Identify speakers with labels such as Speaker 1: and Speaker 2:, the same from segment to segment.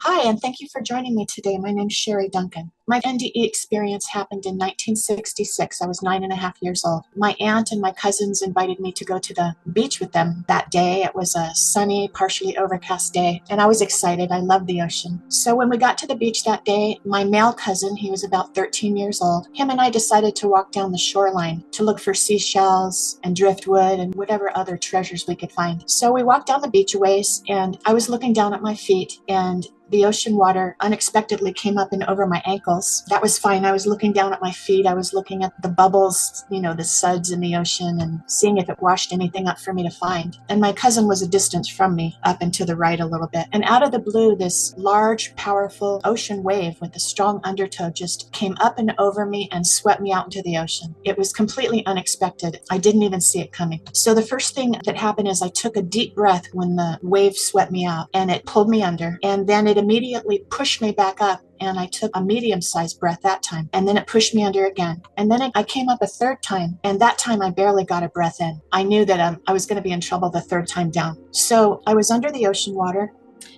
Speaker 1: Hi, and thank you for joining me today. My name's Sherry Duncan. My NDE experience happened in 1966. I was 9.5 years old. My aunt and my cousins invited me to go to the beach with them that day. It was a sunny, partially overcast day, and I was excited. I loved the ocean. So when we got to the beach that day, my male cousin, he was about 13 years old, him and I decided to walk down the shoreline to look for seashells and driftwood and whatever other treasures we could find. So we walked down the beach a ways, and I was looking down at my feet, and the ocean water unexpectedly came up and over my ankles. That was fine. I was looking down at my feet. I was looking at the bubbles, the suds in the ocean, and seeing if it washed anything up for me to find. And my cousin was a distance from me, up and to the right a little bit. And out of the blue, this large, powerful ocean wave with a strong undertow just came up and over me and swept me out into the ocean. It was completely unexpected. I didn't even see it coming. So the first thing that happened is I took a deep breath when the wave swept me out, and it pulled me under. And then it immediately pushed me back up, and I took a medium-sized breath that time, and then it pushed me under again. And then I came up a third time, and that time I barely got a breath in. I knew that I was going to be in trouble the third time down. So I was under the ocean water,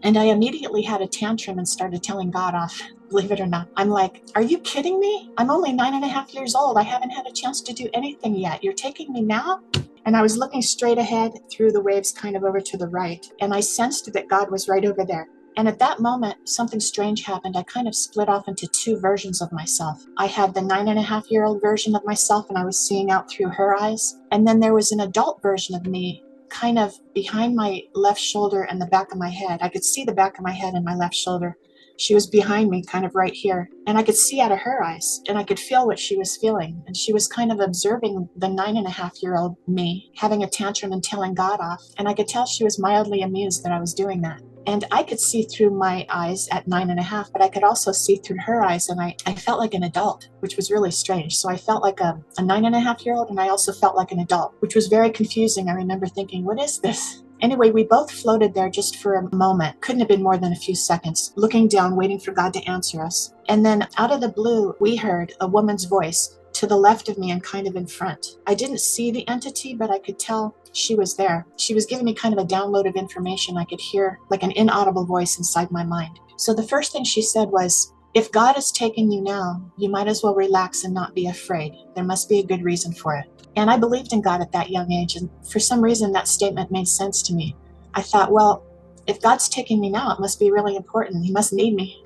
Speaker 1: and I immediately had a tantrum and started telling God off. Believe it or not. I'm like, are you kidding me? I'm only 9.5 years old. I haven't had a chance to do anything yet. You're taking me now? And I was looking straight ahead through the waves kind of over to the right, and I sensed that God was right over there. And at that moment, something strange happened. I kind of split off into two versions of myself. I had the 9.5-year-old version of myself, and I was seeing out through her eyes. And then there was an adult version of me kind of behind my left shoulder and the back of my head. I could see the back of my head and my left shoulder. She was behind me, kind of right here. And I could see out of her eyes, and I could feel what she was feeling. And she was kind of observing the 9.5-year-old me having a tantrum and telling God off. And I could tell she was mildly amused that I was doing that. And I could see through my eyes at 9.5, but I could also see through her eyes, and I felt like an adult, which was really strange. So I felt like a 9.5-year-old, and I also felt like an adult, which was very confusing. I remember thinking, what is this? Anyway, we both floated there just for a moment. Couldn't have been more than a few seconds, looking down, waiting for God to answer us. And then out of the blue, we heard a woman's voice to the left of me and kind of in front. I didn't see the entity, but I could tell she was there. She was giving me kind of a download of information. I could hear like an inaudible voice inside my mind. So the first thing she said was, if God is taking you now, you might as well relax and not be afraid. There must be a good reason for it. And I believed in God at that young age, and for some reason that statement made sense to me. I thought, well, if God's taking me now, it must be really important. He must need me.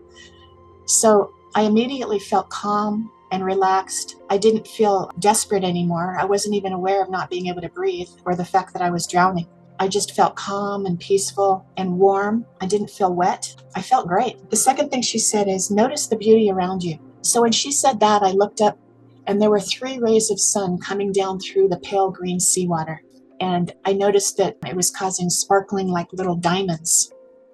Speaker 1: So I immediately felt calm and relaxed. I didn't feel desperate anymore. I wasn't even aware of not being able to breathe or the fact that I was drowning. I just felt calm and peaceful and warm. I didn't feel wet. I felt great. The second thing she said is, notice the beauty around you. So when she said that, I looked up, and there were 3 rays of sun coming down through the pale green seawater. And I noticed that it was causing sparkling like little diamonds,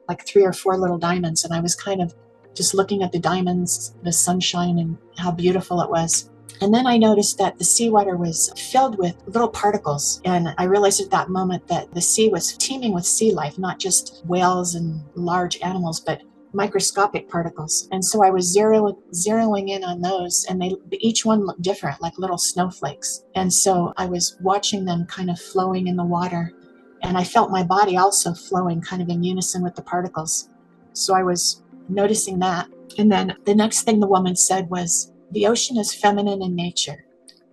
Speaker 1: like 3 or 4 little diamonds. And I was kind of just looking at the diamonds, the sunshine, and how beautiful it was. And then I noticed that the seawater was filled with little particles. And I realized at that moment that the sea was teeming with sea life, not just whales and large animals, but microscopic particles. And so I was zeroing in on those, and each one looked different, like little snowflakes. And so I was watching them kind of flowing in the water, and I felt my body also flowing kind of in unison with the particles. So I was noticing that. And then the next thing the woman said was, the ocean is feminine in nature,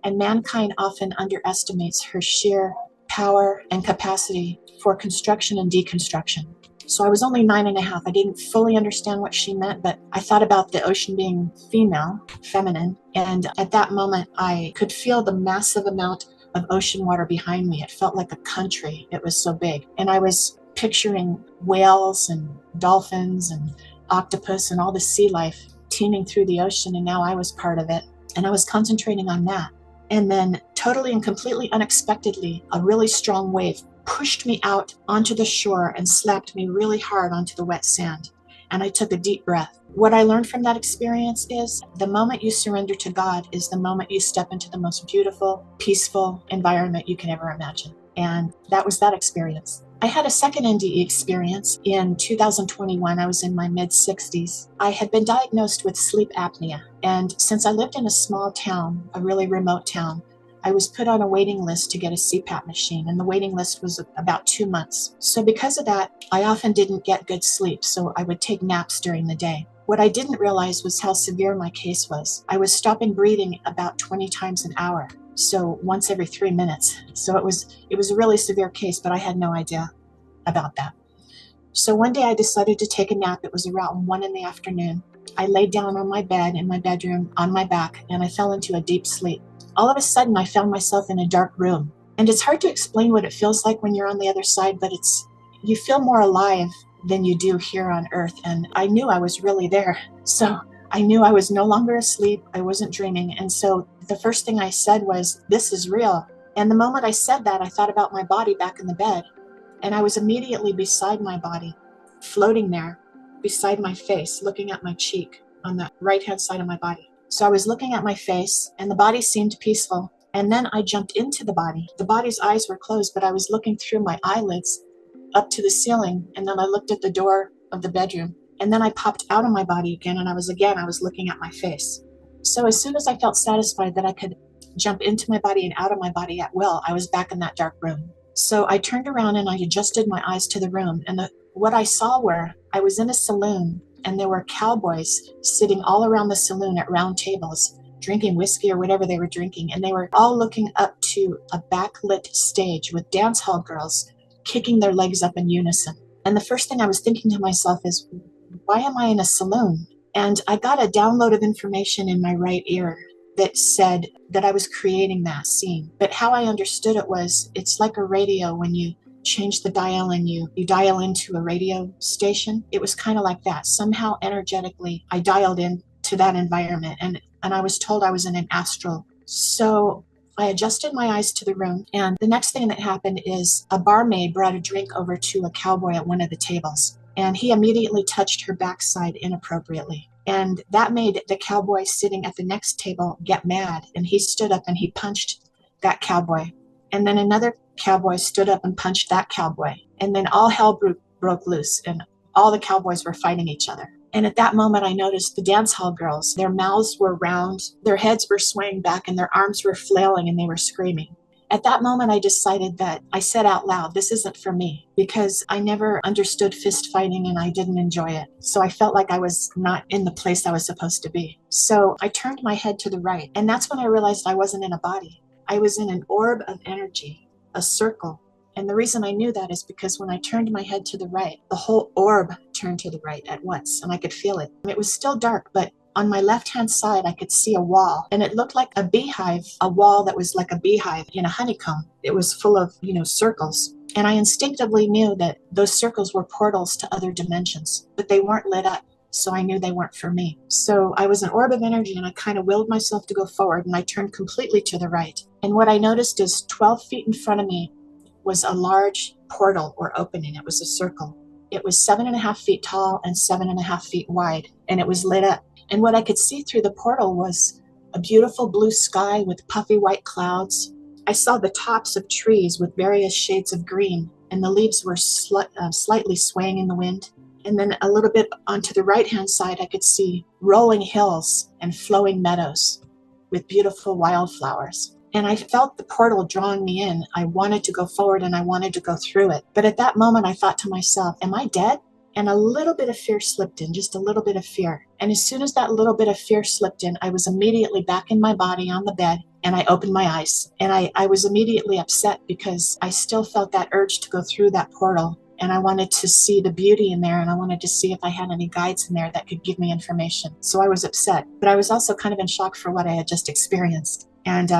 Speaker 1: and mankind often underestimates her sheer power and capacity for construction and deconstruction. So I was only 9.5. I didn't fully understand what she meant, but I thought about the ocean being female, feminine, and at that moment I could feel the massive amount of ocean water behind me. It felt like a country. It was so big. And I was picturing whales and dolphins and octopus and all the sea life teeming through the ocean, and now I was part of it, and I was concentrating on that. And then totally and completely unexpectedly, a really strong wave pushed me out onto the shore and slapped me really hard onto the wet sand. And I took a deep breath. What I learned from that experience is the moment you surrender to God is the moment you step into the most beautiful, peaceful environment you can ever imagine. And that was that experience. I had a second NDE experience in 2021. I was in my mid-60s. I had been diagnosed with sleep apnea. And since I lived in a small town, a really remote town, I was put on a waiting list to get a CPAP machine, and the waiting list was about 2 months. So because of that, I often didn't get good sleep, so I would take naps during the day. What I didn't realize was how severe my case was. I was stopping breathing about 20 times an hour, so once every 3 minutes. So it was a really severe case, but I had no idea about that. So one day I decided to take a nap. It was around 1 in the afternoon. I laid down on my bed in my bedroom on my back, and I fell into a deep sleep. All of a sudden, I found myself in a dark room. And it's hard to explain what it feels like when you're on the other side, but you feel more alive than you do here on Earth. And I knew I was really there. So I knew I was no longer asleep. I wasn't dreaming. And so the first thing I said was, "This is real." And the moment I said that, I thought about my body back in the bed. And I was immediately beside my body, floating there, beside my face, looking at my cheek on the right-hand side of my body. So I was looking at my face, and the body seemed peaceful. And then I jumped into the body. The body's eyes were closed, but I was looking through my eyelids up to the ceiling, and then I looked at the door of the bedroom. And then I popped out of my body again, and I was looking at my face. So as soon as I felt satisfied that I could jump into my body and out of my body at will, I was back in that dark room. So I turned around and I adjusted my eyes to the room, and what I saw were, I was in a saloon, and there were cowboys sitting all around the saloon at round tables, drinking whiskey or whatever they were drinking, and they were all looking up to a backlit stage with dance hall girls kicking their legs up in unison. And the first thing I was thinking to myself is, why am I in a saloon? And I got a download of information in my right ear that said that I was creating that scene. But how I understood it was, it's like a radio when you change the dial and you dial into a radio station. It was kind of like that. Somehow energetically, I dialed in to that environment, and I was told I was in an astral. So I adjusted my eyes to the room, and the next thing that happened is a barmaid brought a drink over to a cowboy at one of the tables, and he immediately touched her backside inappropriately. And that made the cowboy sitting at the next table get mad, and he stood up and he punched that cowboy. And then another cowboy stood up and punched that cowboy. And then all hell broke loose, and all the cowboys were fighting each other. And at that moment, I noticed the dance hall girls. Their mouths were round, their heads were swaying back, and their arms were flailing, and they were screaming. At that moment, I decided that I said out loud, this isn't for me, because I never understood fist fighting and I didn't enjoy it. So I felt like I was not in the place I was supposed to be. So I turned my head to the right, and that's when I realized I wasn't in a body. I was in an orb of energy, a circle. And the reason I knew that is because when I turned my head to the right, the whole orb turned to the right at once, and I could feel it. It was still dark, but on my left-hand side, I could see a wall, and it looked like a beehive, a wall that was like a beehive in a honeycomb. It was full of, circles. And I instinctively knew that those circles were portals to other dimensions, but they weren't lit up, so I knew they weren't for me. So I was an orb of energy, and I kind of willed myself to go forward, and I turned completely to the right. And what I noticed is 12 feet in front of me was a large portal or opening. It was a circle. It was 7.5 feet tall and 7.5 feet wide, and it was lit up. And what I could see through the portal was a beautiful blue sky with puffy white clouds. I saw the tops of trees with various shades of green, and the leaves were slightly swaying in the wind. And then a little bit onto the right-hand side, I could see rolling hills and flowing meadows with beautiful wildflowers. And I felt the portal drawing me in. I wanted to go forward, and I wanted to go through it. But at that moment, I thought to myself, am I dead? And a little bit of fear slipped in, just a little bit of fear. And as soon as that little bit of fear slipped in, I was immediately back in my body on the bed, and I opened my eyes. And I was immediately upset because I still felt that urge to go through that portal. And I wanted to see the beauty in there, and I wanted to see if I had any guides in there that could give me information. So I was upset, but I was also kind of in shock for what I had just experienced. And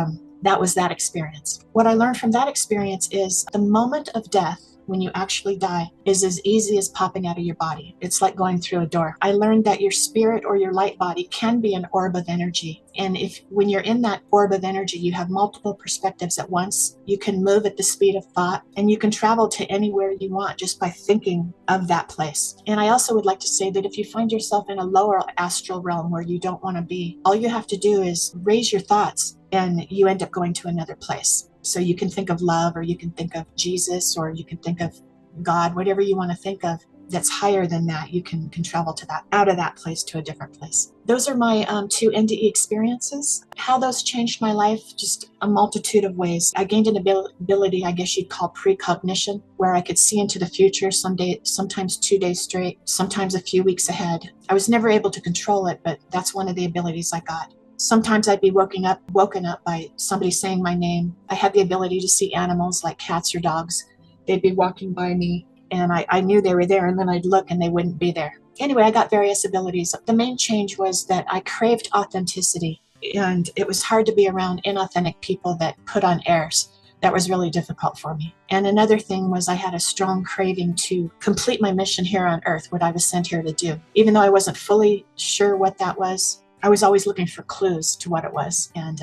Speaker 1: that was that experience. What I learned from that experience is the moment of death, when you actually die, is as easy as popping out of your body. It's like going through a door. I learned that your spirit or your light body can be an orb of energy. And when you're in that orb of energy, you have multiple perspectives at once. You can move at the speed of thought, and you can travel to anywhere you want just by thinking of that place. And I also would like to say that if you find yourself in a lower astral realm where you don't want to be, all you have to do is raise your thoughts, and you end up going to another place. So you can think of love, or you can think of Jesus, or you can think of God, whatever you want to think of. that's higher than that, you can travel to that, out of that place to a different place. Those are my 2 NDE experiences. How those changed my life, just a multitude of ways. I gained an ability, I guess you'd call precognition, where I could see into the future sometimes 2 days straight, sometimes a few weeks ahead. I was never able to control it, but that's one of the abilities I got. Sometimes I'd be woken up by somebody saying my name. I had the ability to see animals like cats or dogs. They'd be walking by me, and I knew they were there, and then I'd look and they wouldn't be there. Anyway, I got various abilities. The main change was that I craved authenticity, and it was hard to be around inauthentic people that put on airs. That was really difficult for me. And another thing was I had a strong craving to complete my mission here on Earth, what I was sent here to do. Even though I wasn't fully sure what that was, I was always looking for clues to what it was. And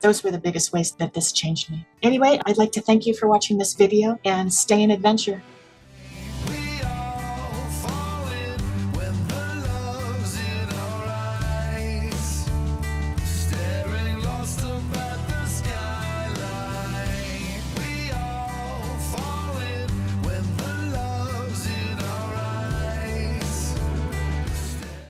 Speaker 1: those were the biggest ways that this changed me. Anyway, I'd like to thank you for watching this video, and stay in adventure.